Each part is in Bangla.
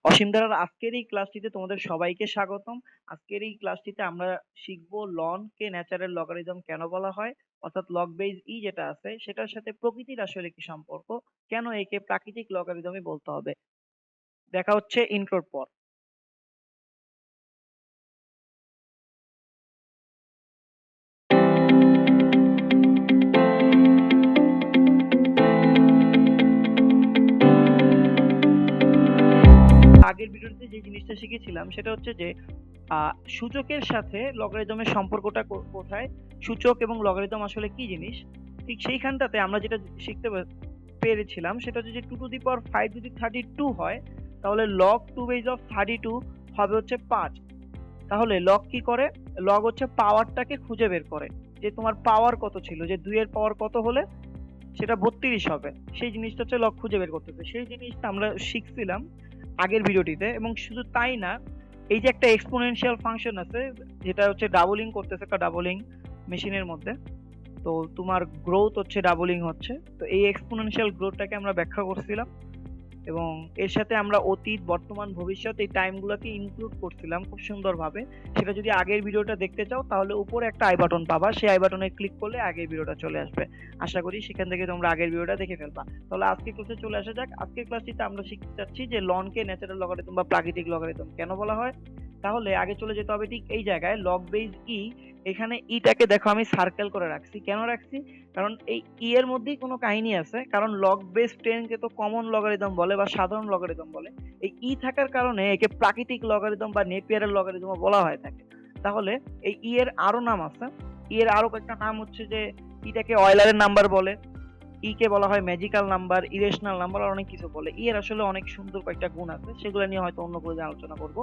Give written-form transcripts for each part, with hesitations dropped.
অসীম ধারার আজকের এই ক্লাসটিতে তোমাদের সবাইকে স্বাগতম। আজকের এই ক্লাসটিতে আমরা শিখবো লন কে ন্যাচারাল লগারিদম কেন বলা হয়, অর্থাৎ লগ বেজ ই যেটা আছে সেটার সাথে প্রকৃতির আসলে কি সম্পর্ক, কেন একে প্রাকৃতিক লগারিদমই বলতে হবে। দেখা হচ্ছে ইন্ট্রোর পর। আগের ভিডিওতে যে জিনিসটা শিখেছিলাম সেটা হচ্ছে যে সূচকের সাথে লগারিদমের সম্পর্কটা কোথায়, সূচক এবং লগারিদম আসলে কি জিনিস। ঠিক সেইখানটাতে আমরা যেটা শিখতে পেরেছিলাম সেটা হচ্ছে যে 2^5 যদি 32 হয় তাহলে log 2 base of 32 হবে হচ্ছে 5। তাহলে লগ কি করে, লগ হচ্ছে পাওয়ারটাকে খুঁজে বের করে যে তোমার পাওয়ার কত ছিল, যে 2 এর পাওয়ার কত হলে সেটা 32 হবে, সেই জিনিসটা হচ্ছে লগ খুঁজে বের করতেছে। সেই জিনিসটা আমরা শিখছিলাম আগের ভিডিওটিতে। এবং শুধু তাই না, এই যে একটা এক্সপোনেনশিয়াল ফাংশন আছে যেটা হচ্ছে ডাবলিং করতেছে, একটা ডাবলিং মেশিনের মধ্যে, তো তোমার গ্রোথ হচ্ছে ডাবলিং হচ্ছে, তো এই এক্সপোনেনশিয়াল গ্রোথটাকে আমরা ব্যাখ্যা করছিলাম এবং এর সাথে আমরা অতীত, বর্তমান, ভবিষ্যৎ এই টাইমগুলোকে ইনক্লুড করছিলাম খুব সুন্দরভাবে। সেটা যদি আগের ভিডিওটা দেখতে চাও তাহলে উপরে একটা আই বাটন পাবা, সেই আই বাটনে ক্লিক করলে আগের ভিডিওটা চলে আসবে। আশা করি সেখান থেকে তোমরা আগের ভিডিওটা দেখে ফেলবা। তাহলে আজকে ক্লাসে চলে আসা যাক। আজকের ক্লাসটিতে আমরা শিখতে চাচ্ছি যে লনকে ন্যাচারাল লগারিদম বা প্রাকৃতিক লগারিদম কেন বলা হয়। তাহলে আগে চলে যেতে হবে ঠিক এই জায়গায়, লগ বেজ ই। এখানে ইটাকে দেখো আমি সার্কেল করে রাখছি, কেন রাখছি, কারণ এই ই এর মধ্যেই কোনো কাহিনী আছে। কারণ লগ বেস 10 কে তো কমন লগারিদম বলে বা সাধারণ লগারিদম বলে, এই ই থাকার কারণে একে প্রাকৃতিক লগারিদম বা নেপিয়ারের লগারিদম বলা হয়ে থাকে। তাহলে এই ই এর আরো নাম আছে, ই এর আরো কয়েকটা নাম হচ্ছে যে ইটাকে অয়লারের নাম্বার বলে, ই কে বলা হয় ম্যাজিক্যাল নাম্বার, ইরেশনাল নাম্বার, আর অনেক কিছু বলে। ই এর আসলে অনেক সুন্দর কয়েকটা গুণ আছে, সেগুলো নিয়ে হয়তো অন্য কোনো আলোচনা করব।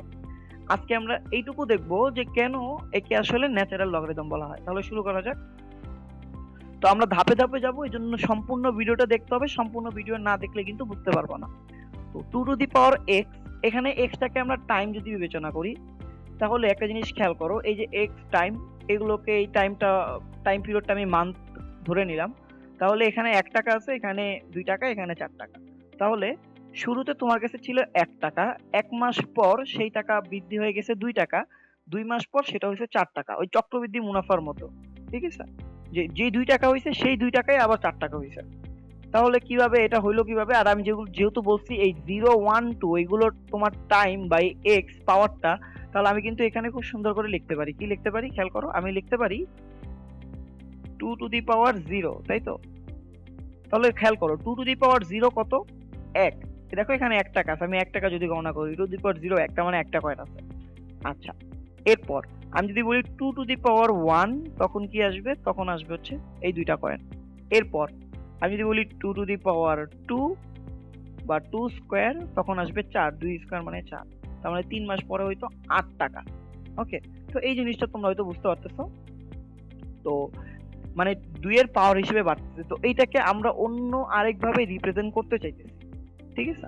আজকে আমরা এইটুকু দেখবো যে কেন একে আসলে ন্যাচারাল লগারিদম বলা হয়। তাহলে শুরু করা যাক। তো আমরা ধাপে ধাপে যাবো, এই জন্য সম্পূর্ণ ভিডিওটা দেখতে হবে, সম্পূর্ণ ভিডিও না দেখলে কিন্তু বুঝতে পারবো না। তো 2^x, এখানে এক্সটাকে আমরা টাইম যদি বিবেচনা করি তাহলে একটা জিনিস খেয়াল করো, এই যে এক্স টাইম, এগুলোকে এই টাইমটা, টাইম পিরিয়ডটা আমি মান্থ ধরে নিলাম। তাহলে এখানে 1 টাকা আছে, এখানে 2 টাকা, এখানে 4 টাকা। তাহলে শুরুতে তোমার কাছে ছিল 1 টাকা, 1 মাস পর সেই টাকা বৃদ্ধি হয়ে গেছে 2 টাকা, 2 মাস পর সেটা হয়েছে 4 টাকা, ওই চক্রবৃদ্ধি মুনাফার মতো। ঠিক আছে, যে 2 টাকা হয়েছে সেই 2 টাকায় আবার 4 টাকা হয়েছে। তাহলে কিভাবে এটা হইলো কিভাবে, আর আমি যেহেতু বলছি এই 0, 1, 2 এগুলো তোমার টাইম বাই এক্স পাওয়ারটা, তাহলে আমি কিন্তু এখানে খুব সুন্দর করে লিখতে পারি। কি লিখতে পারি খেয়াল করো, আমি লিখতে পারি 2^0, তাই তো। তাহলে খেয়াল করো 2^0 কত, 1। দেখো এখানে 1 টাকা আছে, আমি 1 টাকা যদি গণনা করি 2^0 1, তার মানে 1টা কয়েন আছে। আচ্ছা, এরপর আমি যদি বলি 2^1 তখন কি আসবে, তখন আসবে হচ্ছে এই 2টা কয়েন। এরপর আমি যদি বলি 2^2 বা 2 স্কয়ার তখন আসবে 4, 2 স্কয়ার মানে 4, তার মানে 3 মাস পরে হয়তো 8 টাকা। ওকে, তো এই জিনিসটা তোমরা হয়তো বুঝতে পারতেছো। তো মানে 2 এর পাওয়ার হিসেবে বাড়তেছে, তো এইটাকে আমরা অন্য আরেকভাবে রিপ্রেজেন্ট করতে চাইতেছি। ঠিক আছে,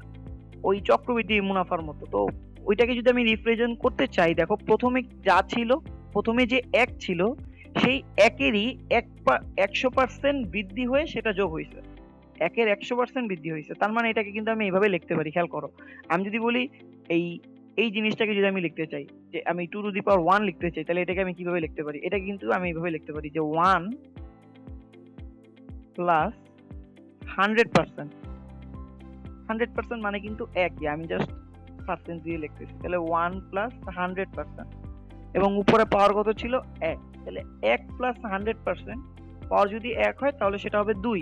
ওই চক্রবৃদ্ধি মুনাফার মতো। তো ওইটাকে যদি আমি রিপ্রেজেন্ট করতে চাই, দেখো প্রথমে যা ছিল, প্রথমে যে 1 ছিল সেই 1 এরই 100% বৃদ্ধি হয়ে সেটা যোগ হয়েছে, 1 এর 100% বৃদ্ধি হয়েছে। তার মানে এটাকে কিন্তু আমি এইভাবে লিখতে পারি, খেয়াল করো। আমি যদি বলি এই এই জিনিসটাকে যদি আমি লিখতে চাই যে আমি 2^1 লিখতে চাই, তাহলে এটাকে আমি কিভাবে লিখতে পারি, এটা কিন্তু আমি এইভাবে লিখতে পারি যে 1 প্লাস 100%। 100% মানে কিন্তু একই, আমি জাস্ট পার্সেন্ট দিয়ে লিখতেছি। তাহলে 1 প্লাস 100%, এবং উপরে পাওয়ার কত ছিল 1, তাহলে 1 প্লাস 100%, পাওয়ার যদি 1 হয় তাহলে সেটা হবে 2।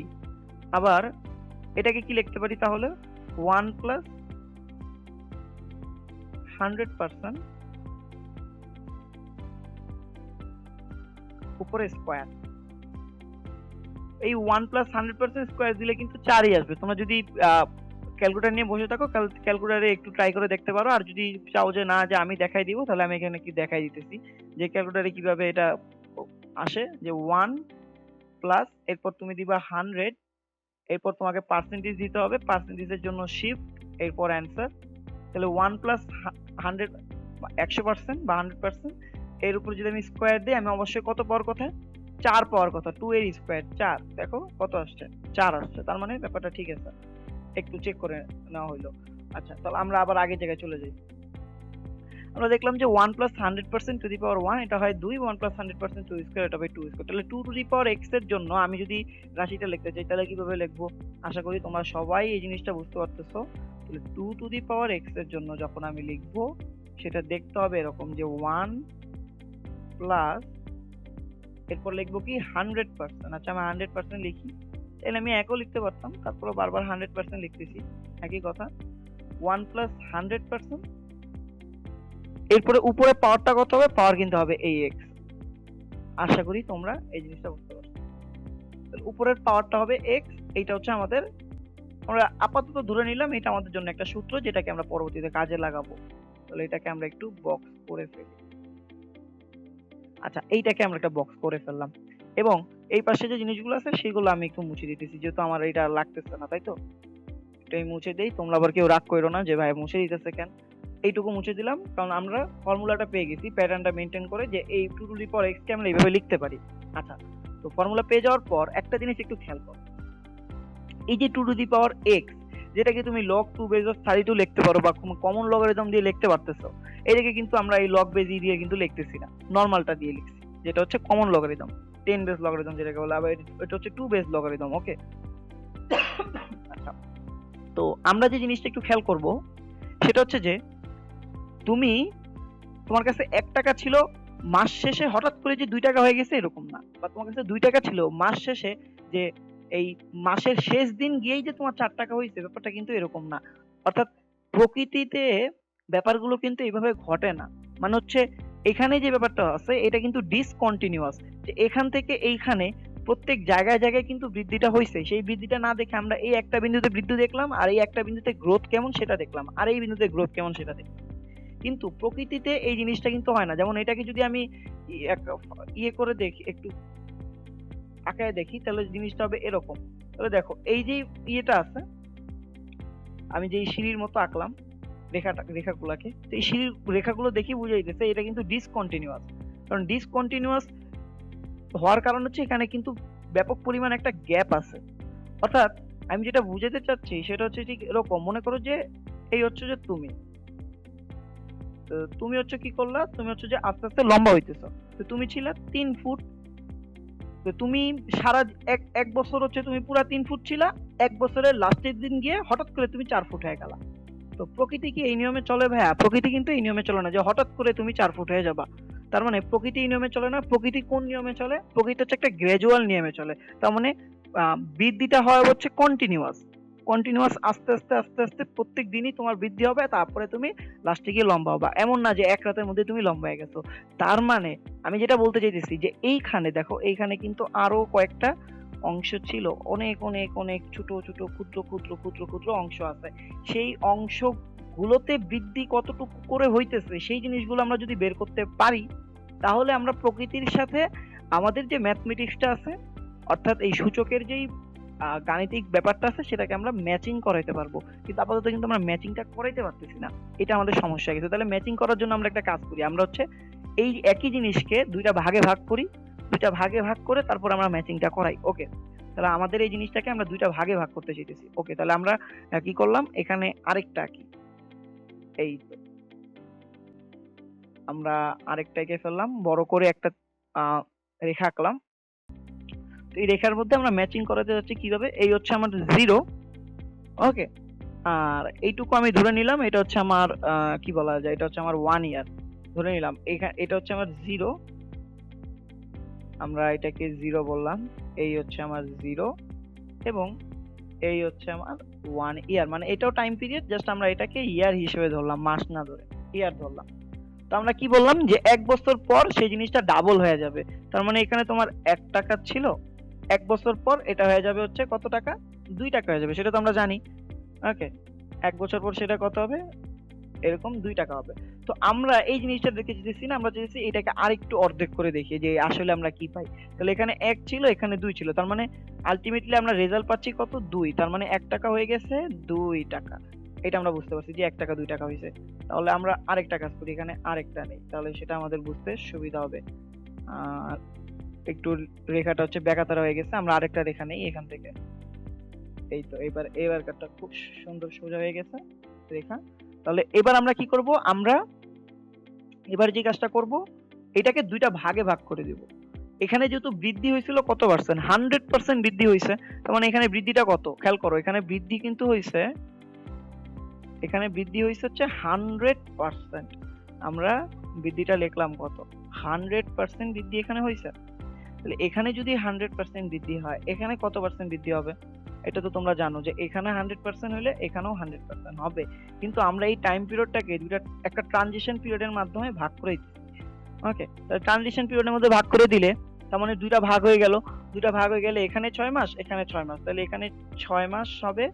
আবার এটাকে কি লিখতে পারি তাহলে, 1 প্লাস 100% উপরে স্কয়ার। এই 1 প্লাস 100% স্কয়ার দিলে কিন্তু 4ই আসবে। তোমরা যদি ক্যালকুলেটর নিয়ে বসে থাকো, ক্যালকুলেটরে একটু ট্রাই করে দেখতে পারো। আর যদি চাও যে না যে আমি দেখাই দিব, তাহলে আমি এখানে কি দেখাই দিতেছি যে ক্যালকুলেটরে কিভাবে এটা আসে। যে 1 প্লাস, এরপর তুমি দিবা 100, এরপর তোমাকে পার্সেন্টেজ দিতে হবে, পার্সেন্টেজের জন্য শিফট, এরপর অ্যান্সার। তাহলে 1 প্লাস 100 100% বা 100%, এর উপর যদি আমি স্কয়ার দিই, আমি অবশ্যই কত পাওয়ার কথা, 4 পাওয়ার কথা। 2 এর স্কয়ার 4, দেখো কত আসছে, 4 আসছে। তার মানে ব্যাপারটা ঠিক আছে, একটু চেক করে নেওয়া হইলো। আচ্ছা, তাহলে আমরা আবার আগের জায়গায় চলে যাই। আমরা দেখলাম যে 1 প্লাস 100% টু দি পাওয়ার 1 এটা হয় 2, 1 প্লাস 100% 2 স্কয়ার এটা হয় 2 স্কয়ার। তাহলে 2 টু দি পাওয়ার x এর জন্য আমি যদি রাশিটা লিখতে চাই তাহলে কিভাবে লিখবো? আশা করি তোমরা সবাই এই জিনিসটা বুঝতে পারতেছো। তাহলে 2 টু দি পাওয়ার x এর জন্য যখন আমি লিখবো সেটা দেখতে হবে এরকম যে 1 প্লাস এরপর লিখবো কি 100%। আচ্ছা, আমি 100% লিখি। তাহলে আমি একও লিখতে পারতাম, তারপরে বারবার 100% লিখতেছি, একই কথা। 1 প্লাস 100%, এরপরে উপরে পাওয়ারটা কত হবে? পাওয়ার কিন্তু হবে এই x। আশা করি তোমরা এই জিনিসটা বুঝতে পারছো। উপরের পাওয়ারটা হবে x, এইটা হচ্ছে আমাদের, আমরা আপাতত ধরে নিলাম এটা আমাদের জন্য একটা সূত্র যেটাকে আমরা পরবর্তীতে কাজে লাগাবো। তাহলে এটাকে আমরা একটু বক্স করে ফেলি। আচ্ছা, এইটাকে আমরা একটা বক্স করে ফেললাম এবং এই পাশে যে জিনিসগুলো আছে সেগুলো আমি একটু মুছে দিতেছি, যেহেতু আমার এটা লাগতেছে না, তাই তো এটাই মুছে দেই। তোমরা আবার কেউ রাগ করো না যে ভাই মুছে দিতেছে কেন। এইটুকু মুছে দিলাম কারণ আমরা ফর্মুলাটা পেয়ে গেছি, প্যাটার্নটা মেনটেন করে যে এই 2 টু দি পাওয়ার x কে আমরা এইভাবে লিখতে পারি। আচ্ছা, তো ফর্মুলা পেয়ে যাওয়ার পর একটা জিনিস একটু খেয়াল করো, এই যে 2 টু দি পাওয়ার x যেটাকে তুমি log 2 বেস অফ 32 লিখতে পারো বা কমন লগারিদম দিয়ে লিখতে পারতেছো, এটাকে কিন্তু আমরা এই log বেস দিয়ে কিন্তু লিখতেছি না, নরমালটা দিয়ে লিখছি, যেটা হচ্ছে কমন লগারিদম, 10 বেস লগারিদম যেটাকে বলা হয়, এটা হচ্ছে 2 বেস লগারিদম। ওকে, আচ্ছা, তো আমরা যে জিনিসটা একটু খেয়াল করব সেটা হচ্ছে যে তোমার কাছে 1 টাকা ছিল, মাস শেষে হঠাৎ করে যে 2 টাকা হয়ে গেছে এরকম না, বা তোমার কাছে 2 টাকা ছিল মাস শেষে যে এই মাসের শেষ দিন গিয়েই যে তোমার 4 টাকা হয়েছে, ব্যাপারটা কিন্তু এরকম না। অর্থাৎ প্রকৃতিতে ব্যাপারগুলো কিন্তু এইভাবে ঘটে না। মানে হচ্ছে এখানে যে ব্যাপারটা আছে এটা কিন্তু ডিসকন্টিনিউয়াস, যে এখান থেকে এইখানে প্রত্যেক জায়গায় জায়গায় কিন্তু বৃদ্ধিটা হয়েছে, সেই বৃদ্ধিটা না দেখে আমরা এই একটা বিন্দুতে বৃদ্ধি দেখলাম, আর এই একটা বিন্দুতে গ্রোথ কেমন সেটা দেখলাম, আর এই বিন্দুতে গ্রোথ কেমন সেটা দেখলাম। কিন্তু প্রকৃতিতে এই জিনিসটা কিন্তু হয় না। যেমন এটাকে যদি আমি ইয়ে করে দেখি, একটু আঁকায় দেখি, তাহলে জিনিসটা হবে এরকম। তাহলে দেখো এই যে ইয়েটা আছে, আমি যে সিঁড়ির মতো আঁকলাম রেখাগুলোকে, তো এই সিঁড়ির রেখাগুলো দেখি বুঝে যাইতেছে এটা কিন্তু ডিসকন্টিনিউয়াস। কারণ ডিসকন্টিনিউয়াস হওয়ার কারণ হচ্ছে এখানে কিন্তু ব্যাপক পরিমাণ একটা গ্যাপ আছে। অর্থাৎ আমি যেটা বুঝাতে চাচ্ছি সেটা হচ্ছে ঠিক এরকম, মনে করো যে এই হচ্ছে যে তুমি হচ্ছে কি করলা, তুমি হচ্ছে যে আস্তে আস্তে লম্বা হইতেছো। তো তুমি ছিলা 3 ফুট, তো তুমি সারা এক বছর হচ্ছে তুমি পুরা 3 ফুট ছিলা, 1 বছরের লাস্টের দিন গিয়ে হঠাৎ করে তুমি 4 ফুট হয়ে গেলা। তো প্রকৃতি কি এই নিয়মে চলে ভাইয়া? প্রকৃতি কিন্তু এই নিয়মে চলে না যে হঠাৎ করে তুমি 4 ফুট হয়ে যাবা। তার মানে প্রকৃতি এই নিয়মে চলে না। প্রকৃতি কোন নিয়মে চলে? প্রকৃতি হচ্ছে একটা গ্র্যাজুয়াল নিয়মে চলে। তার মানে বৃদ্ধিটা হয় হচ্ছে কন্টিনিউয়াস, আস্তে আস্তে আস্তে আস্তে প্রত্যেক দিনই তোমার বৃদ্ধি হবে, তারপরে তুমি লাস্টে গিয়ে লম্বা হবা। এমন না যে এক রাতের মধ্যে তুমি লম্বা হয়ে গেছো। তার মানে আমি যেটা বলতে চাইতেছি যে এইখানে দেখো, এইখানে কিন্তু আরো কয়েকটা অংশ ছিল, অনেক অনেক অনেক ছোট ছোট ক্ষুদ্র ক্ষুদ্র ক্ষুদ্র ক্ষুদ্র অংশ আছে। সেই অংশগুলোতে বৃদ্ধি কতটুকু করে হইতেছে সেই জিনিসগুলো আমরা যদি বের করতে পারি, তাহলে আমরা প্রকৃতির সাথে আমাদের যে ম্যাথমেটিক্সটা আছে, অর্থাৎ এই সূচকের যেই গাণিতিক ব্যাপারটা আছে সেটাকে আমরা ম্যাচিং করাইতে পারবো। কিন্তু আপাতত কিন্তু আমরা ম্যাচিংটা করাইতে পারতেছি না, এটা আমাদের সমস্যা হয়ে গেছে। তাহলে ম্যাচিং করার জন্য আমরা একটা কাজ করি, আমরা হচ্ছে এই একই জিনিসকে দুইটা ভাগে ভাগ করি, দুইটা ভাগে ভাগ করে তারপর আমরা ম্যাচিংটা করাই। ওকে, তাহলে আমাদের এই জিনিসটাকে আমরা দুইটা ভাগে ভাগ করতে চাইতেছি। ওকে, তাহলে আমরা কি করলাম, এখানে আরেকটা কি, এই তো আমরা আরেকটা এঁকে ফেললাম, বড় করে একটা রেখা আঁকলাম। তো এই রেখার মধ্যে আমরা ম্যাচিং করাতে যাচ্ছি কিভাবে, এই হচ্ছে আমার 0। ওকে, আর এইটুকু আমি ধরে নিলাম এটা হচ্ছে আমার কি বলা যায়, এটা হচ্ছে আমার 1 ইয়ার ধরে নিলাম। এটা হচ্ছে আমার 0, আমরা এটাকে 0 বললাম। এই হচ্ছে আমার 0 এবং এই হচ্ছে আমার 1 ইয়ার, মানে এটাও টাইম পিরিয়ড, জাস্ট আমরা এটাকে ইয়ার হিসেবে ধরলাম, মাস না ধরে ইয়ার ধরলাম। তো আমরা কি বললাম যে 1 বছর পর সেই জিনিসটা ডাবল হয়ে যাবে। তার মানে এখানে তোমার 1 টাকা ছিল, 1 বছর পর এটা হয়ে যাবে হচ্ছে কত টাকা, 2 টাকা হয়ে যাবে, সেটা তো আমরা জানি। ওকে, 1 বছর পর সেটা কত হবে, এরকম 2 টাকা হবে। তো আমরা এই জিনিসটা দেখে যেতেছি না, আমরা চাইছি এটাকে আরেকটু অর্ধেক করে দেখি যে আসলে আমরা কি পাই। তাহলে এখানে 1 ছিল, এখানে 2 ছিল, তার মানে আলটিমেটলি আমরা রেজাল্ট পাচ্ছি কত, 2। তার মানে 1 টাকা হয়ে গেছে 2 টাকা। এটা আমরা বুঝতে পারছি যে 1 টাকা 2 টাকা হয়েছে। তাহলে আমরা আরেকটা কাজ করি, এখানে আরেকটা নেই, তাহলে সেটা আমাদের বুঝতে সুবিধা হবে। আর একটু রেখাটা হচ্ছে বেকাতারা হয়ে গেছে, আমরা আরেকটা রেখা নেই এখান থেকে। এই তো এবার কাটটা খুব সুন্দর সোজা হয়ে গেছে। বক্ররেখা। তাহলে এবার আমরা কি করব, আমরা এবার যে কাজটা করব, এটাকে দুইটা ভাগে ভাগ করে দিব। এখানে যেহেতু বৃদ্ধি হয়েছিল কত পার্সেন্ট, 100% বৃদ্ধি হয়েছে, তার মানে এখানে বৃদ্ধিটা কত খেয়াল করো, এখানে বৃদ্ধি কিন্তু হয়েছে, এখানে বৃদ্ধি হয়েছে হচ্ছে 100%। আমরা বৃদ্ধিটা লিখলাম কত, 100% বৃদ্ধি এখানে হয়েছে। তাহলে এখানে যদি 100% বৃদ্ধি হয়, এখানে কত পার্সেন্ট বৃদ্ধি হবে? এটা তো তোমরা জানো যে এখানে 100% হলে এখানেও 100% হবে, কিন্তু আমরা এই টাইম পিরিয়ডটাকে দুইটা একটা ট্রানজিশন পিরিয়ডের মাধ্যমে ভাগ করে দিচ্ছি। ওকে, তাহলে ট্রানজিশন পিরিয়ডের মধ্যে ভাগ করে দিলে তার মানে দুইটা ভাগ হয়ে গেল, দুইটা ভাগ হয়ে গেলে এখানে 6 মাস, এখানে 6 মাস, তাহলে এখানে 6 মাস হবে,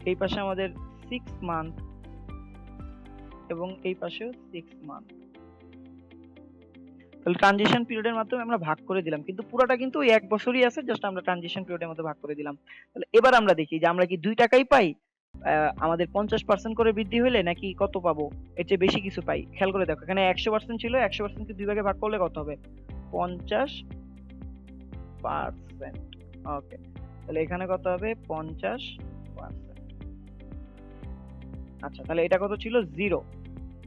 এই পাশে আমাদের 6 মান্থ এবং এই পাশেও 6 মান্থ। তাহলে ট্রানজিশন পিরিয়ডের মাধ্যমে আমরা ভাগ করে দিলাম, কিন্তু পুরোটা কিন্তু ওই 1 বছরই আছে, জাস্ট আমরা ট্রানজিশন পিরিয়ডের মধ্যে ভাগ করে দিলাম। তাহলে এবার আমরা দেখি যে আমরা কি 2 টাকাই পাই আমাদের 50% করে বৃদ্ধি হলে, নাকি কত পাবো, এর চেয়ে বেশি কিছু পাই। খেয়াল করে দেখো, এখানে 100% ছিল, 100% কে 2 ভাগে ভাগ করলে কত হবে, 50%। ওকে, তাহলে এখানে কত হবে, 50%। আচ্ছা, তাহলে এটা কত ছিল, 0।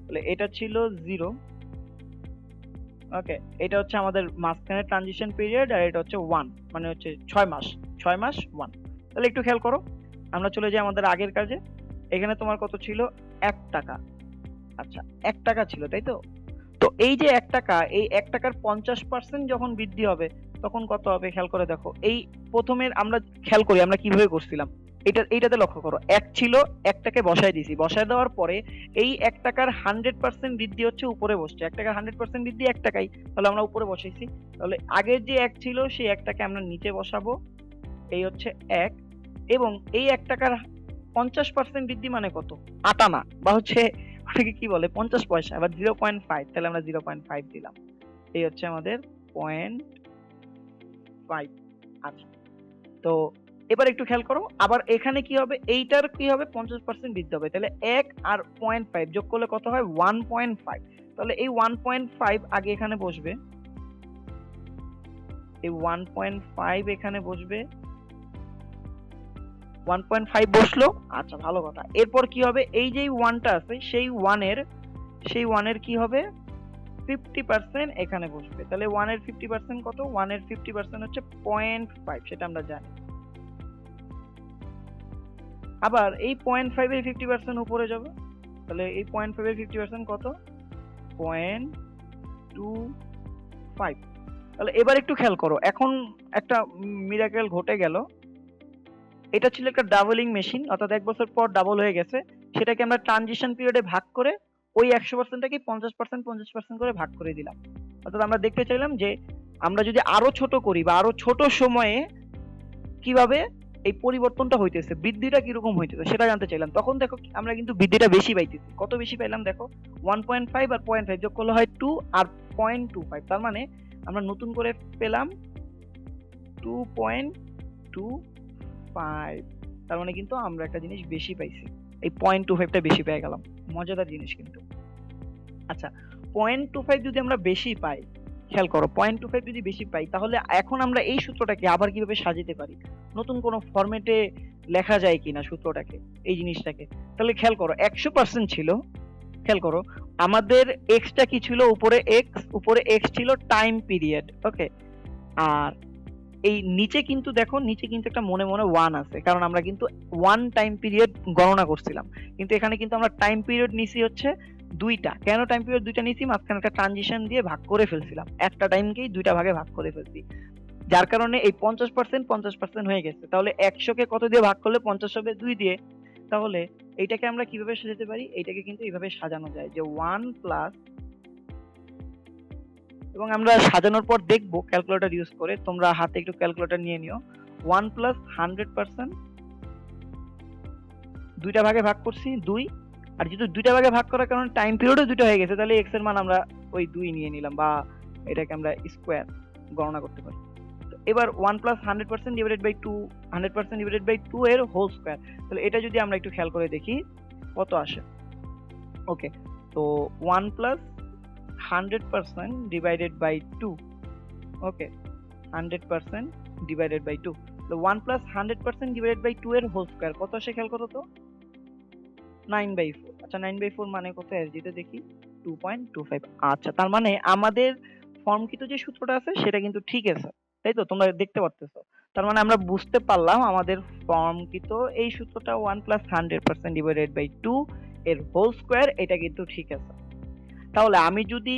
তাহলে এটা ছিল 0। ওকে, এটা হচ্ছে আমাদের মাঝখানে ট্রানজিশন পিরিয়ড, আর এটা হচ্ছে 1, মানে হচ্ছে 6 মাস, 6 মাস 1। তাহলে একটু খেয়াল করো, আমরা চলে যাই আমাদের আগের কাজে। এখানে তোমার কত ছিল, 1 টাকা। আচ্ছা, 1 টাকা ছিল, তাই তো? তো এই যে 1 টাকা, এই 1 টাকার 50% যখন বৃদ্ধি হবে তখন কত হবে খেয়াল করে দেখো। এই প্রথমের আমরা খেয়াল করি আমরা কিভাবে করছিলাম, এইটাতে লক্ষ্য করো, 1 ছিল, 1 টাকে বসায় দিয়েছি, বসায় দেওয়ার পরে এই 1 টাকার 100% বৃদ্ধি হচ্ছে উপরে বসছে, 1 টাকার 100% বৃদ্ধি 1 টাকাই, তাহলে আমরা উপরে বসাইছি। তাহলে আগের যে 1 ছিল সেই 1 টাকে আমরা নিচে বসাবো, এই হচ্ছে 1, এবং এই 1 টাকার 50% বৃদ্ধি মানে কত, 8 আনা, বা হচ্ছে ওটাকে কি বলে, 50 পয়সা, আবার 0.5, তাহলে আমরা 0.5 দিলাম, এই হচ্ছে আমাদের 0.5। আচ্ছা, তো এবার একটু খেয়াল করো, আবার এখানে কি হবে, এইটার কি হবে, 50% বৃদ্ধি হবে, তাহলে 1 আর 0.5 যোগ করলে কত হয়, 1.5। তাহলে এই 1.5 আগে এখানে বসবে, এই 1.5 এখানে বসবে, 1.5 বসলো। আচ্ছা, ভালো কথা। এরপর কি হবে, এই যে 1টা আছে সেই 1 এর কি হবে, 50% এখানে বসবে। তাহলে 1 এর 50% কত, 1 এর 50% হচ্ছে 0.5, সেটা আমরা জানি। আবার এই 0.5 এর 50% উপরে যাবে, তাহলে এই 0.5 এর 50% কত, 0.25। তাহলে এবার একটু খেয়াল করো, এখন একটা মিরাকেল ঘটে গেল। এটা ছিল একটা ডাবলিং মেশিন, অর্থাৎ 1 বছর পর ডাবল হয়ে গেছে, সেটাকে আমরা ট্রানজিশন পিরিয়ডে ভাগ করে ওই 100%টাকে 50% করে ভাগ করে দিলাম। অর্থাৎ আমরা দেখতে চাইলাম যে আমরা যদি আরো ছোট করি বা আরো ছোট সময়ে কিভাবে এই পরিবর্তনটা হইতেছে, বৃদ্ধিটা কিরকম হইতেছে সেটা জানতে চাইলাম। তখন দেখো আমরা কিন্তু বৃদ্ধিটা বেশি পাইতেছি। কত বেশি পাইলাম দেখো, 1.5 আর 0.5 যোগ করলে হয় 2 আর 0.25, তার মানে আমরা নতুন করে পেলাম 2.25। তার মানে কিন্তু আমরা একটা জিনিস বেশি পাইছি, এই 0.25টা বেশি পেয়ে গেলাম। মজাদার জিনিস কিন্তু। আচ্ছা, 0.25 যদি আমরা বেশি পাই, খেয়াল করো, 0.25 যদি বেশি পাই, তাহলে এখন আমরা এই সূত্রটাকে আবার কিভাবে সাজাতে পারি, নতুন কোনো ফরম্যাটে লেখা যায় কিনা সূত্রটাকে, এই জিনিসটাকে। তাহলে খেয়াল করো, 100% ছিল, খেয়াল করো আমাদের এক্সটা কি ছিল, উপরে এক্স ছিল টাইম পিরিয়ড। ওকে, আর এই নিচে কিন্তু দেখো, নিচে কিন্তু একটা মনে মনে 1 আছে, কারণ আমরা কিন্তু 1 টাইম পিরিয়ড গণনা করছিলাম, কিন্তু এখানে কিন্তু আমরা টাইম পিরিয়ড নিছি হচ্ছে 2টা। কেন টাইম পিরিয়ড 2টা নিছি, মাঝখানে একটা ট্রানজিশন দিয়ে ভাগ করে ফেলছিলাম, একটা টাইমকেই 2টা ভাগে ভাগ করে ফেলছি, যার কারণে এই 50% হয়ে গেছে। তাহলে 100কে কত দিয়ে ভাগ করলে 50 হবে, 2 দিয়ে। তাহলে এইটাকে আমরা কিভাবে সাজাতে পারি, এইটাকে কিন্তু এইভাবে সাজানো যায় যে 1 প্লাস, এবং আমরা সাজানোর পর দেখবো ক্যালকুলেটর ইউজ করে, তোমরা হাতে একটু ক্যালকুলেটর নিয়ে নিও। 1 প্লাস 100%, 2টা ভাগে ভাগ করছি 2, আর যেহেতু 2টা ভাগে ভাগ করার কারণে টাইম পিরিয়ডও 2টা হয়ে গেছে, তাহলে x এর মান আমরা ওই 2 নিয়ে নিলাম, বা এটাকে আমরা স্কোয়ার গণনা করতে পারি। তো এবার 1 plus 100% divided by 2, 100% divided by 2 এর হোল স্কোয়ার, তাহলে এটা যদি আমরা একটু খেয়াল করে দেখি কত আসে। ওকে, তো 1 plus 100% divided by 2, okay, 100% divided by 2, তো 1 প্লাস 100% ডিভাইডেড বাই 2 এর হোল স্কয়ার কত আসে খেয়াল করো তো, 9/4। আচ্ছা 9/4 মানে কত এসজিতে দেখি 2.25। আচ্ছা তার মানে আমাদের ফর্মকৃত যে সূত্রটা আছে সেটা কিন্তু ঠিক আছে, তাই তো? তোমরা দেখতে পারতেছো। তার মানে আমরা বুঝতে পারলাম আমাদের ফর্মকৃত এই সূত্রটা 1 প্লাস 100% ডিভাইডেড বাই 2 এর হোল স্কোয়ার, এটা কিন্তু ঠিক আছে। তাহলে আমি যদি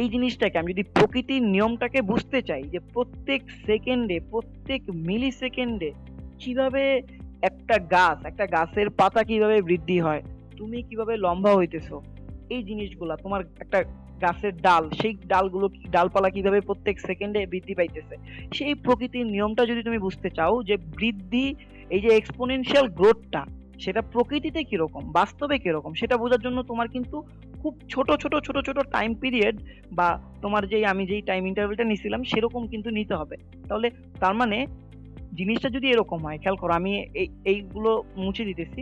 এই জিনিসটাকে, আমি যদি প্রকৃতির নিয়মটাকে বুঝতে চাই যে প্রত্যেক সেকেন্ডে, প্রত্যেক মিলি সেকেন্ডে কিভাবে একটা গাছের পাতা কিভাবে বৃদ্ধি হয়, তুমি কিভাবে লম্বা হইতেছো, এই জিনিসগুলা তোমার একটা গাছের ডাল, সেই ডালগুলো ডালপালা কিভাবে প্রত্যেক সেকেন্ডে বৃদ্ধি পাইতেছে, সেই প্রকৃতির নিয়মটা যদি তুমি বুঝতে চাও যে বৃদ্ধি, এই যে এক্সপোনেনশিয়াল গ্রোথটা সেটা প্রকৃতিতে কিরকম, বাস্তবে কিরকম, সেটা বোঝার জন্য তোমার কিন্তু খুব ছোট ছোট ছোট ছোট টাইম পিরিয়ড বা তোমার যেই আমি যেই টাইম ইন্টারভ্যালটা নিছিলাম সেরকম কিন্তু নিতে হবে। তাহলে তার মানে জিনিসটা যদি এরকম হয়, খেয়াল করো আমি এইগুলো মুছে দিতেছি,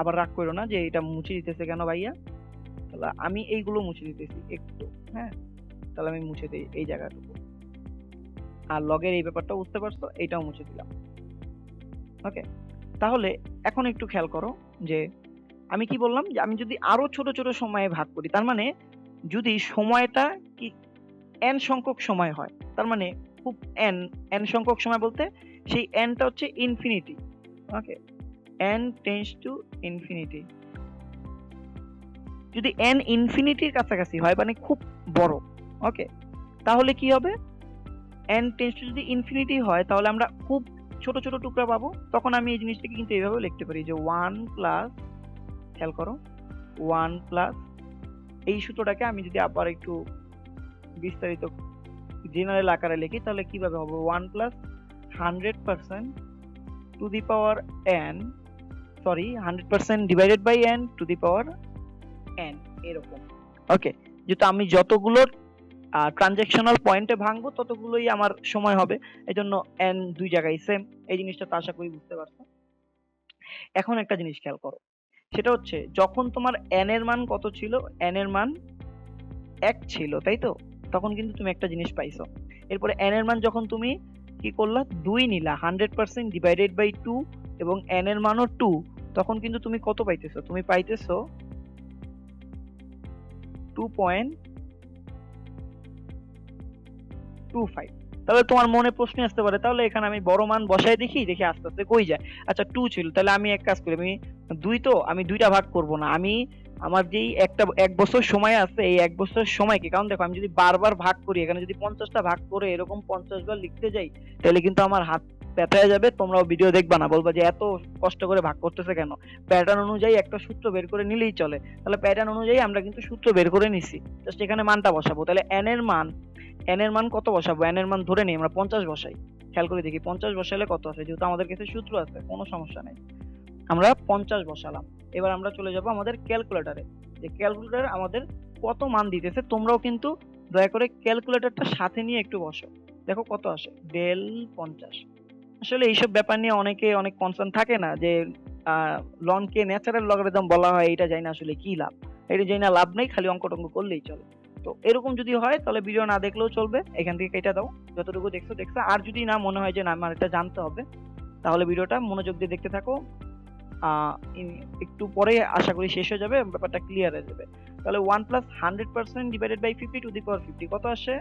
আবার রাগ করো না যে এটা মুছে দিতেছে কেন ভাইয়া। তাহলে আমি এইগুলো মুছে দিতেছি একটু, হ্যাঁ, তাহলে আমি মুছে দিই এই জায়গাটুকু। আর লগের এই ব্যাপারটা বুঝতে পারছো, এইটাও মুছে দিলাম। ওকে, তাহলে এখন একটু খেয়াল করো যে আমি কি বললাম যে আমি যদি আরো ছোট ছোট সময়ে ভাগ করি, তার মানে যদি সময়টা কি n সংখ্যক সময় হয়, তার মানে খুব n n সংখ্যক সময় বলতে সেই nটা হচ্ছে infinity. Okay, n tends to infinity. যদি n ইনফিনিটির কাছাকাছি হয় মানে খুব বড়, ওকে, তাহলে কি হবে, n টেন্ডস টু যদি ইনফিনিটি হয় তাহলে আমরা খুব ছোট ছোট টুকরা পাবো। তখন আমি এই জিনিসটাকে কিন্তু এইভাবে লিখতে পারি যে 1 প্লাস, খেয়াল করো, 1 প্লাস, এই সূত্রটাকে আমি যদি আবার একটু বিস্তারিত জেনারেল আকারে লিখি তাহলে কিভাবে হবে, 1 plus 100% to the power n, sorry 100% divided by n to the power n, এরকম। ওকে, যেহেতু আমি যতগুলো ট্রানজ্যাকশনাল পয়েন্টে ভাঙবো ততগুলোই আমার সময় হবে, এজন্য n দুই জায়গায় সেম। এই জিনিসটা তো আশা করি বুঝতে পারছো। এখন একটা জিনিস খেয়াল করো, সেটা হচ্ছে যখন তোমার n এর মান কত ছিল, n এর মান 1 ছিল, তাই তো? তখন কিন্তু তুমি একটা জিনিস পাইছো। এরপরে n এর মান যখন তুমি কি করলা, 2 নিলা 100% ডিভাইডেড বাই 2 এবং n এর মানও 2, তখন কিন্তু তুমি কত পাইতেছো, তুমি পাইতেছো 2.25। তাহলে তোমার মনে প্রশ্ন আসতে পারে তাহলে এখানে আমি বড় মান বসায় দেখি, দেখি আস্তে আস্তে কই যায়। আচ্ছা 2 ছিল, তাহলে আমি এক কাজ করি, আমি 2 তো আমি দুইটা ভাগ করব না, আমি আমার যেই একটা 1 বছর সময় আছে এই 1 বছর সময়কে, কারণ দেখো আমি যদি বারবার ভাগ করি, এখানে যদি 50টা ভাগ করে এরকম 50 বার লিখতে যাই তাহলে কিন্তু আমার হাত ব্যথা হয়ে যাবে, তোমরাও ভিডিও দেখবা না, বলবা যে এত কষ্ট করে ভাগ করতেছে কেন, প্যাটার্ন অনুযায়ী একটা সূত্র বের করে নিলেই চলে। তাহলে প্যাটার্ন অনুযায়ী আমরা কিন্তু সূত্র বের করে নিছি, জাস্ট এখানে মানটা বসাবো। তাহলে n এর মান কত বসাবো, n এর মান ধরে নিই আমরা 50 বসাই, খেয়াল করে দেখি 50 বসালে কত আসে, যেহেতু আমাদের কাছে সূত্র আছে কোনো সমস্যা নাই, আমরা 50 বসালাম। এবার আমরা চলে যাব আমাদের ক্যালকুলেটরে, যে ক্যালকুলেটর আমাদের কত মান দিতেছে। তোমরাও কিন্তু দয়া করে ক্যালকুলেটরটা সাথে নিয়ে একটু বসো, দেখো কত আসে, ডেল 50। আসলে এইসব ব্যাপার নিয়ে অনেকে অনেক কনসার্ন থাকে না যে লনকে ন্যাচারাল লগারিদম বলা হয়, এটা জানি না আসলে কি লাভ, এটা জানি না লাভ নেই, খালি অঙ্ক টঙ্ক করলেই চলে। তো এরকম যদি হয় তাহলে ভিডিও না দেখলেও চলবে, এখান থেকে কেটে দাও, যতটুকু দেখছো দেখছো। আর যদি না মনে হয় যে না আমার এটা জানতে হবে, তাহলে ভিডিওটা মনোযোগ দিয়ে দেখতে থাকো। একটু পরে আশা করি শেষ হয়ে যাবে, ব্যাপারটা ক্লিয়ার হয়ে যাবে। তাহলে 1 plus 100% divided by 50 to the power 50 কত আসে,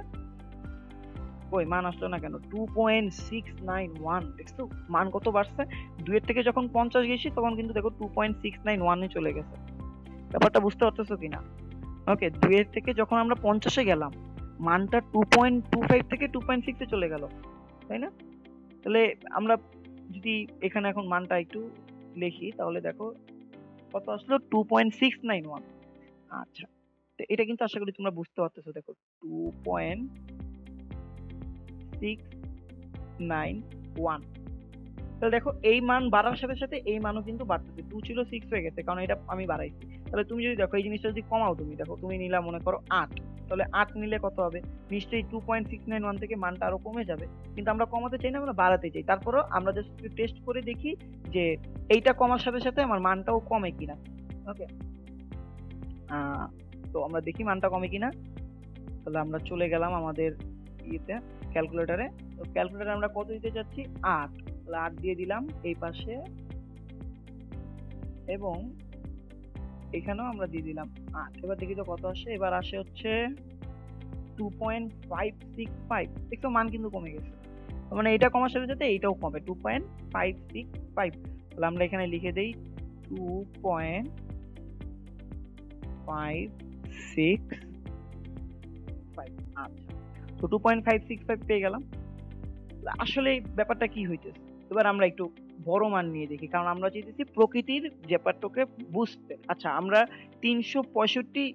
কই মান আসলো না কেন, 2.691। দেখছো মান কত বাড়ছে, 2 এর থেকে যখন 50 গেছি তখন কিন্তু দেখো 2.691 এ চলে গেছে। ব্যাপারটা বুঝতে পারতেছো কিনা? ওকে, 2 এর থেকে যখন আমরা 50 এ গেলাম মানটা 2.25 থেকে 2.6 এ চলে গেল, তাই না? তাহলে আমরা যদি এখানে এখন মানটা একটু লিখি তাহলে দেখো কত আসলো, 2.691। আচ্ছা, তো এটা কিন্তু আশা করি তোমরা বুঝতে পারতেছো। দেখো 2.691, তাহলে দেখো এই মান বাড়ার সাথে সাথে এই মানও কিন্তু বাড়তেছে, 2 ছিল 6 হয়ে গেছে কারণ এটা আমি বাড়াইছি। তাহলে তুমি যদি দেখো এই জিনিসটা যদি কমাও, তুমি দেখো তুমি নিলা মনে করো 8, তাহলে 8 নিলে কত হবে, নিশ্চয়ই 2.691 থেকে মানটা আরো কমে যাবে। কিন্তু আমরা কমাতে চাই না, আমরা বাড়াতে চাই। তারপরও আমরা জাস্ট একটু টেস্ট করে দেখি যে এইটা কমার সাথে সাথে আমার মানটাও কমে কিনা। ওকে, তো আমরা দেখি মানটা কমে কিনা। তাহলে আমরা চলে গেলাম আমাদের ইয়েতে, ক্যালকুলেটরে। তো ক্যালকুলেটরে আমরা কত দিতে চাচ্ছি, 8, তাহলে 8 দিয়ে দিলাম এই পাশে, এবং এখানেও আমরা দিয়ে দিলাম 8। এবার দেখি তো কত আসে। এবার আসে হচ্ছে 2.565। দেখছো মান কিন্তু কমে গেছে। তার মানে এটা কমার সাথে সাথে এইটাও কমে 2.565। তাহলে আমরা এখানে লিখে দেই 2.565। আচ্ছা, তো 2.565 পেয়ে গেলাম। আসলে ব্যাপারটা কি হইতেছে, এবার আমরা একটু বড় মান নিয়ে দেখি, কারণ আমরা চাইতেছি প্রকৃতির ব্যাপারটাকে বুঝতে। আচ্ছা, আমরা 365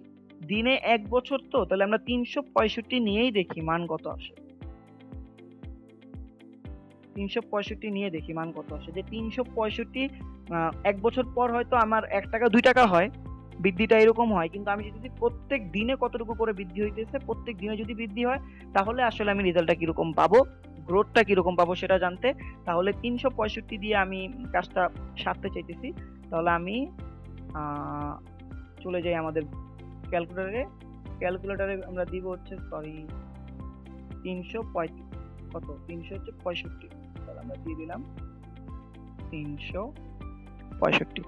দিনে 1 বছর, তো তাহলে আমরা 365 নিয়েই দেখি মান কত আসে। 365 নিয়ে দেখি মান কত আসে। যে 365 1 বছর পর হয়তো আমার 1 টাকা 2 টাকা হয়, বৃদ্ধিটা এরকম হয়, কিন্তু আমি যদি প্রত্যেক দিনে কতটুকু করে বৃদ্ধি হইতেছে, প্রত্যেক দিনে যদি বৃদ্ধি হয়, তাহলে আসলে আমি রেজাল্টটা কিরকম পাবো, গ্রোথটা কিরকম পাবো সেটা জানতে। তাহলে 365 দিয়ে আমি কাজটা সারতে চাইতেছি। তাহলে আমি চলে যাই আমাদের ক্যালকুলেটরে। ক্যালকুলেটরে আমরা দিব হচ্ছে, সরি, 365 কত, 365। তাহলে আমরা দিয়ে দিলাম 365।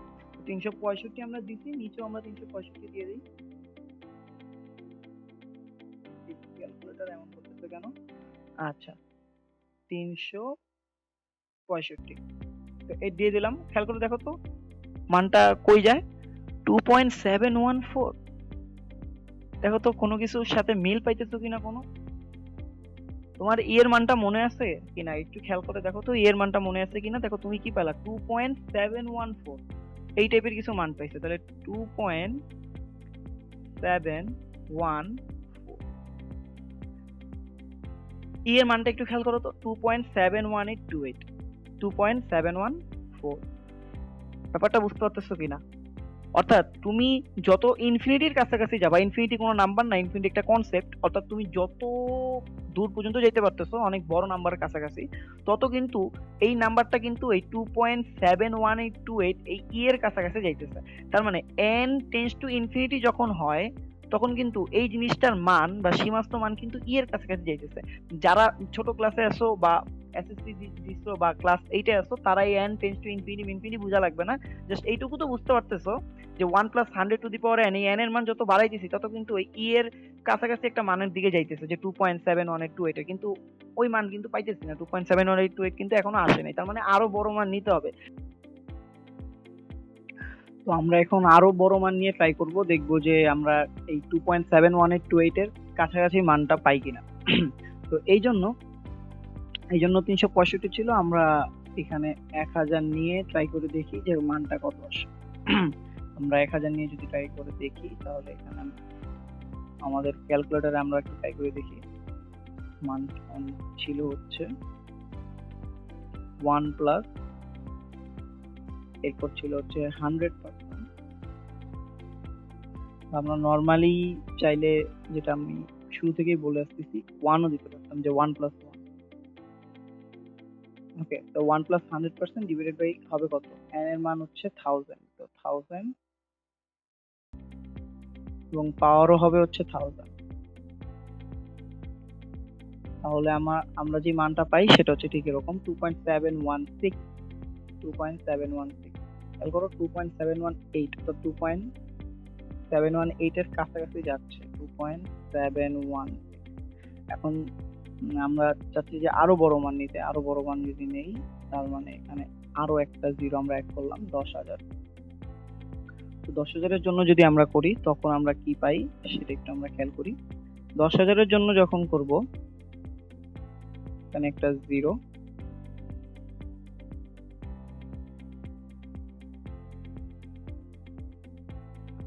365 আমরা দিচ্ছি, নিচেও আমরা 365 দিয়ে দিই। ক্যালকুলেটর এমন করতেছে কেন? আচ্ছা, 365 তো এই দিয়ে দিলাম। খেয়াল করে দেখো তো মানটা কই যায়, 2.714। দেখো তো কোনো কিছুর সাথে মিল পাইতেছো কিনা কোনো। তোমার এর মানটা মনে আছে কিনা একটু খেয়াল করে দেখো তো, এর মানটা মনে আছে কিনা। দেখো তুমি কি পেলা, 2.714। এই টাইপের কিছু মান পাইছো। তাহলে 2.714 এর মানটা একটু খেয়াল করো তো, 2.71828, 2.714। ব্যাপারটা বুঝতে পারতেছো কিনা? অর্থাৎ তুমি যত ইনফিনিটির কাছাকাছি যাবা, ইনফিনিটি কোনো নাম্বার না, ইনফিনিটি একটা কনসেপ্ট, অর্থাৎ তুমি যত দূর পর্যন্ত যেতে পারতেছো অনেক বড় নাম্বারের কাছাকাছি, তত কিন্তু এই নাম্বারটা কিন্তু এই 2.71828 এই এর কাছাকাছি যাইতেছে। তার মানে n টেন্ডস টু ইনফিনিটি যখন হয়, তখন কিন্তু এই জিনিসটার মান বা সীমাস্ত মান কিন্তু এর কাছাকাছি যাইতেছে। যারা ছোট ক্লাসে আসো বা এসএসসি দিছো বা ক্লাস 8 আসো, তারা এই n tends to infinity infinity বোঝা লাগবে না। জাস্ট এইটুকু তো বুঝতে পারতেছো যে 1 + 100n, এই n এর মান যত বাড়াইতেছি তত কিন্তু ওই এর কাছাকাছি একটা মানের দিকে যাইতেছে, যে 2.71828 এর, কিন্তু ওই মান কিন্তু পাইতেছি না। 2.71828 কিন্তু এখনো আসে নাই। তার মানে আরো বড় মান নিতে হবে। তো আমরা এখন আরো বড় মান নিয়ে ট্রাই করব, দেখব যে আমরা এই 2.71828 এর কাছাকাছি মানটা পাই কিনা। তো এই জন্য 365 ছিল, আমরা এখানে 1000 নিয়ে ট্রাই করে দেখি যে মানটা কত আসে। আমরা 1000 নিয়ে যদি ট্রাই করে দেখি, তাহলে এখানে আমাদের ক্যালকুলেটরে আমরা একটু ট্রাই করে দেখি। মান ছিল হচ্ছে 1 প্লাস, এরপর ছিল হচ্ছে 100%। আমরা নর্মালি চাইলে, যেটা আমি শুরু থেকেই বলে আসতেছি, 1ও দিতে পারতাম, যে 1 + 1। ওকে, তো 1 + 100% ডিভাইডেড বাই হবে কত, n এর মান হচ্ছে 1000, তো 1000 এবং পাওয়ারও হবে হচ্ছে 1000। তাহলে আমরা যে মানটা পাই সেটা হচ্ছে ঠিক এরকম 2.716। 2.716 খেয়াল করো, 2.718, তো 2.718 এর কাছাকাছি যাচ্ছে 2.716। এখন আমরা চাচ্ছি যে আরো বড় মান নিতে। আরো বড় মান যদি নেই, তার মানে এখানে আরো একটা জিরো আমরা অ্যাড করলাম, 10,000। তো 10,000 এর জন্য যদি আমরা করি, তখন আমরা কি পাই সেটা একটু আমরা খেয়াল করি। 10,000 এর জন্য যখন করব, এখানে একটা জিরো,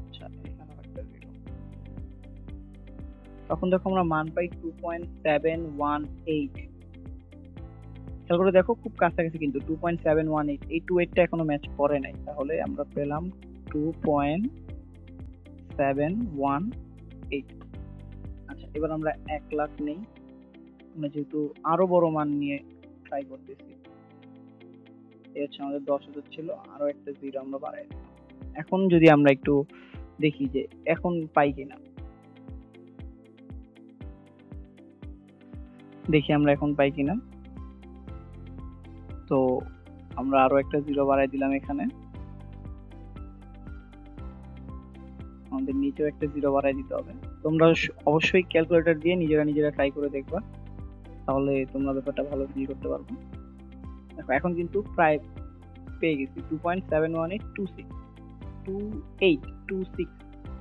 আচ্ছা এখানে একটা জিরো, তখন দেখো আমরা মান পাই 2.718। খেয়াল করে দেখো, খুব কাছাকাছি কিন্তু 2.718। এই 28 টা এখনো ম্যাচ করে নাই, তাহলে আমরা পেলাম 2.718। আচ্ছা, এবার আমরা 1 লাখ নেই। আমরা যেহেতু আরো বড় মান নিয়ে ট্রাই করতেছি, এই হচ্ছে আমাদের 10,000 ছিল, আরো একটা জিরো আমরা বাড়াই। এখন যদি আমরা একটু দেখি যে এখন পাই কিনা, দেখি আমরা এখন পাই কিনা। তো আমরা আরো একটা জিরো বাড়াই দিলাম এখানে। আমাদের নিচেও একটা জিরো বাড়াই দিতে হবে। তোমরা অবশ্যই ক্যালকুলেটর দিয়ে নিজেরা ট্রাই করে দেখবা, তাহলে তোমরা ব্যাপারটা ভালো ফিল করতে পারবে। দেখো এখন কিন্তু প্রায় পেয়ে গেছি 2.71826 2826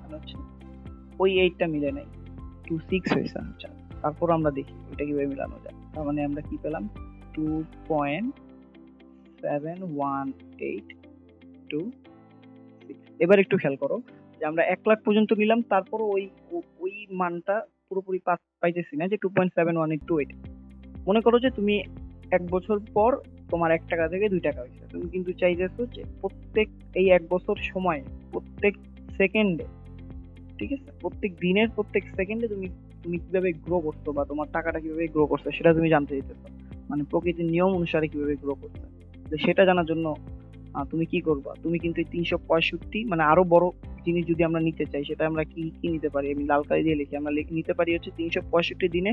মানে হচ্ছে ওই 8টা মিলে নাই, 26 হয়েছে। আচ্ছা তারপর আমরা দেখি এটা কিভাবে মিলানো যায়। তার মানে আমরা কি পেলাম 2.7182। এবার একটু খেয়াল করো যে আমরা 1 লাখ পর্যন্ত নিলাম, তারপর ওই মানটা পুরোপুরি পাইতেছি না, যে 2.71828। মনে করো যে তুমি 1 বছর পর তোমার 1 টাকা থেকে 2 টাকা হয়েছে, তুমি কিন্তু চাইতেছো যে প্রত্যেক এই 1 বছর সময় প্রত্যেক সেকেন্ডে, ঠিক আছে, প্রত্যেক দিনের প্রত্যেক সেকেন্ডে তুমি তুমি কিভাবে গ্রো করছো বা তোমার টাকাটা কিভাবে গ্রো করছো সেটা তুমি জানতে চাইতেছো, মানে প্রকৃতির নিয়ম অনুসারে কিভাবে গ্রো করছে। তো সেটা জানার জন্য তুমি কি করবা, তুমি কিন্তু এই 365 মানে আরো বড় জিনিস যদি আমরা নিতে চাই, সেটা আমরা কি কি নিতে পারি, আমি লাল কালি দিয়ে লিখি। আমরা নিতে পারি হচ্ছে 365 দিনে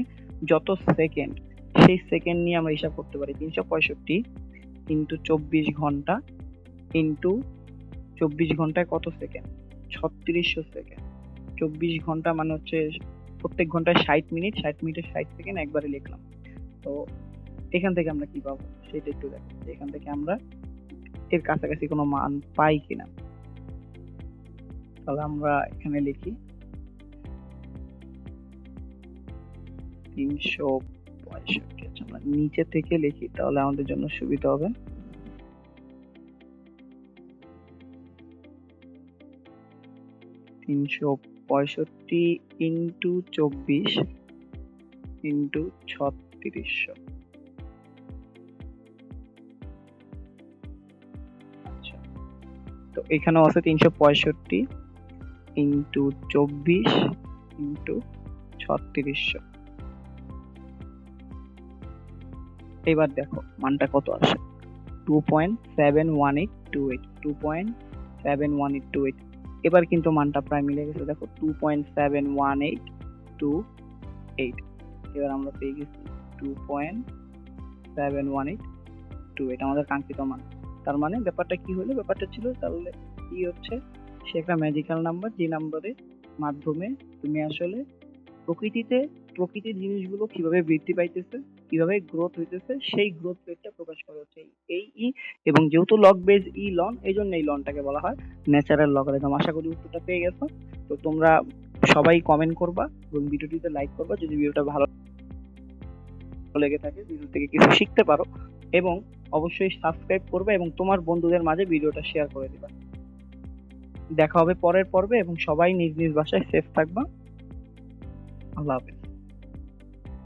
যত সেকেন্ড, সেই সেকেন্ড নিয়ে আমরা হিসাব করতে পারি। 365 ইন্টু 24 ঘন্টা ইন্টু 24 ঘন্টায় কত সেকেন্ড, 3600 সেকেন্ড। 24 ঘন্টা মানে হচ্ছে প্রত্যেক ঘন্টায় 60 মিনিট, 60 মিনিটে 60 সেকেন্ড একবারে লিখলাম। তো এখান থেকে আমরা কি পাবো সেটা একটু দেখো, এখান থেকে আমরা এর কাছাকাছি কোনো মান পাই কিনা। তাহলে আমরা এখানে লিখি 365। আচ্ছা আমরা নিচে থেকে লিখি তাহলে আমাদের জন্য সুবিধা হবে। 365 ইন্টু 24 ইন্টু 3600। আচ্ছা তো এখানেও আছে 365 ইন্টু 24 ইন্টু 3600। এবার দেখো মানটা কত আসে, 2.71828, 2.71828। এবার কিন্তু মানটা প্রায় মিলে গেছে, দেখো 2.71828। এবার আমরা পেয়ে গেছি 2.71828, আমাদের কাঙ্ক্ষিত মান। তার মানে ব্যাপারটা কি হলো, ব্যাপারটা ছিল তাহলে কি হচ্ছে, সে একটা ম্যাজিক্যাল নাম্বার, যে নাম্বারের মাধ্যমে তুমি আসলে প্রকৃতির জিনিসগুলো কিভাবে বৃদ্ধি পাইতেছে, কিভাবে গ্রোথ হইতেছে, সেই গ্রোথ রেটটা প্রকাশ করে হচ্ছে এই ই। এবং যেহেতু লগ বেজ ই লন, এই জন্য এই লনটাকে বলা হয় ন্যাচারাল লগারিদম। আশা করি উত্তরটা পেয়ে গেছো। তো তোমরা সবাই কমেন্ট করবা এবং ভিডিওটিতে লাইক করবা যদি ভিডিওটা ভালো লেগে থাকে, ভিডিও থেকে কিছু শিখতে পারো, এবং অবশ্যই সাবস্ক্রাইব করবে এবং তোমার বন্ধুদের মাঝে ভিডিওটা শেয়ার করে দিবা। দেখা হবে পরের পর্বে এবং সবাই নিজ নিজ বাসায় সেফ থাকবা। আল্লাহ হাফেজ।